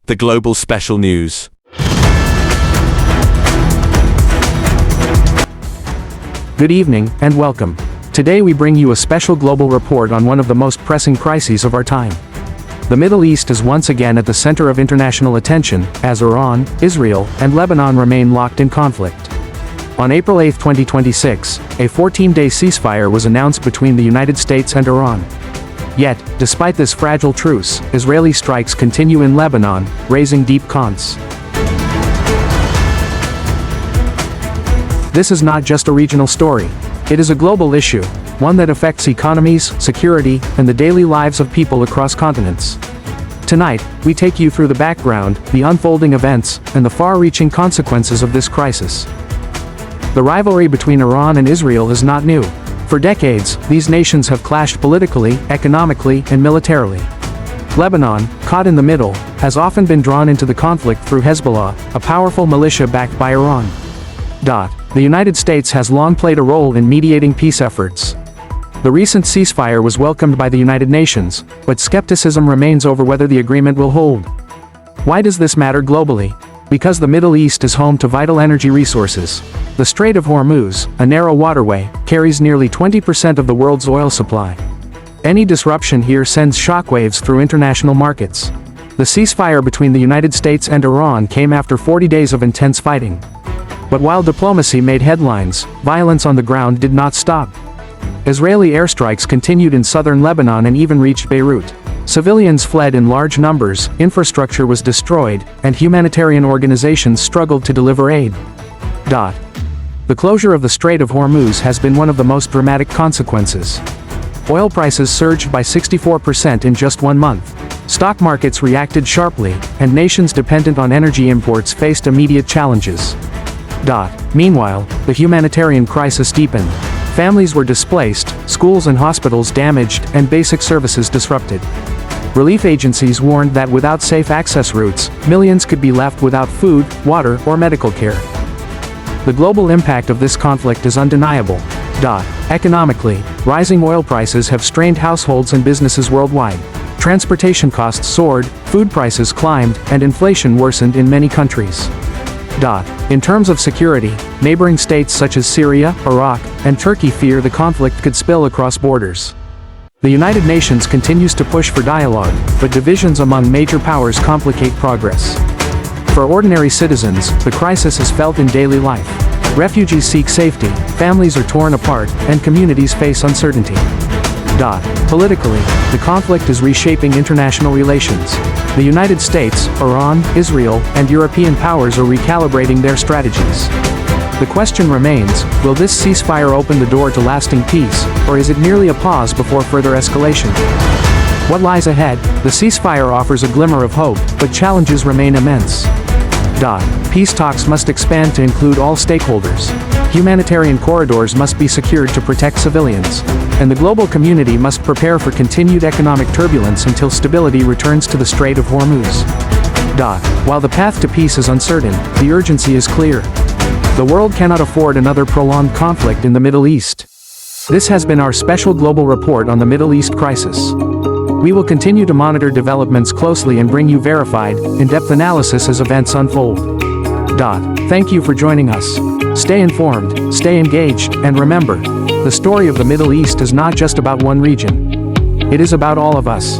the Global Special News. Good evening, and welcome. Today we bring you a special global report on one of the most pressing crises of our time. The Middle East is once again at the center of international attention, as Iran, Israel, and Lebanon remain locked in conflict. On April 8, 2026, a 14-day ceasefire was announced between the United States and Iran. Yet, despite this fragile truce, Israeli strikes continue in Lebanon, raising deep concerns. This is not just a regional story. It is a global issue, one that affects economies, security, and the daily lives of people across continents. Tonight, we take you through the background, the unfolding events, and the far-reaching consequences of this crisis. The rivalry between Iran and Israel is not new. For decades, these nations have clashed politically, economically, and militarily. Lebanon, caught in the middle, has often been drawn into the conflict through Hezbollah, a powerful militia backed by Iran. The United States has long played a role in mediating peace efforts. The recent ceasefire was welcomed by the United Nations, but skepticism remains over whether the agreement will hold. Why does this matter globally? Because the Middle East is home to vital energy resources. The Strait of Hormuz, a narrow waterway, carries nearly 20% of the world's oil supply. Any disruption here sends shockwaves through international markets. The ceasefire between the United States and Iran came after 40 days of intense fighting. But while diplomacy made headlines, violence on the ground did not stop. Israeli airstrikes continued in southern Lebanon and even reached Beirut. Civilians fled in large numbers, infrastructure was destroyed, and humanitarian organizations struggled to deliver aid. The closure of the Strait of Hormuz has been one of the most dramatic consequences. Oil prices surged by 64% in just 1 month. Stock markets reacted sharply, and nations dependent on energy imports faced immediate challenges. Meanwhile, the humanitarian crisis deepened. Families were displaced, schools and hospitals damaged, and basic services disrupted. Relief agencies warned that without safe access routes, millions could be left without food, water, or medical care. The global impact of this conflict is undeniable. Economically, rising oil prices have strained households and businesses worldwide. Transportation costs soared, food prices climbed, and inflation worsened in many countries. In terms of security, neighboring states such as Syria, Iraq, and Turkey fear the conflict could spill across borders. The United Nations continues to push for dialogue, but divisions among major powers complicate progress. For ordinary citizens, the crisis is felt in daily life. Refugees seek safety, families are torn apart, and communities face uncertainty. Politically, the conflict is reshaping international relations. The United States, Iran, Israel, and European powers are recalibrating their strategies. The question remains, will this ceasefire open the door to lasting peace, or is it merely a pause before further escalation? What lies ahead? The ceasefire offers a glimmer of hope, but challenges remain immense. Peace talks must expand to include all stakeholders. Humanitarian corridors must be secured to protect civilians. And the global community must prepare for continued economic turbulence until stability returns to the Strait of Hormuz. While the path to peace is uncertain, the urgency is clear. The world cannot afford another prolonged conflict in the Middle East. This has been our special global report on the Middle East crisis. We will continue to monitor developments closely and bring you verified, in-depth analysis as events unfold. Thank you for joining us. Stay informed, stay engaged, and remember, the story of the Middle East is not just about one region. It is about all of us.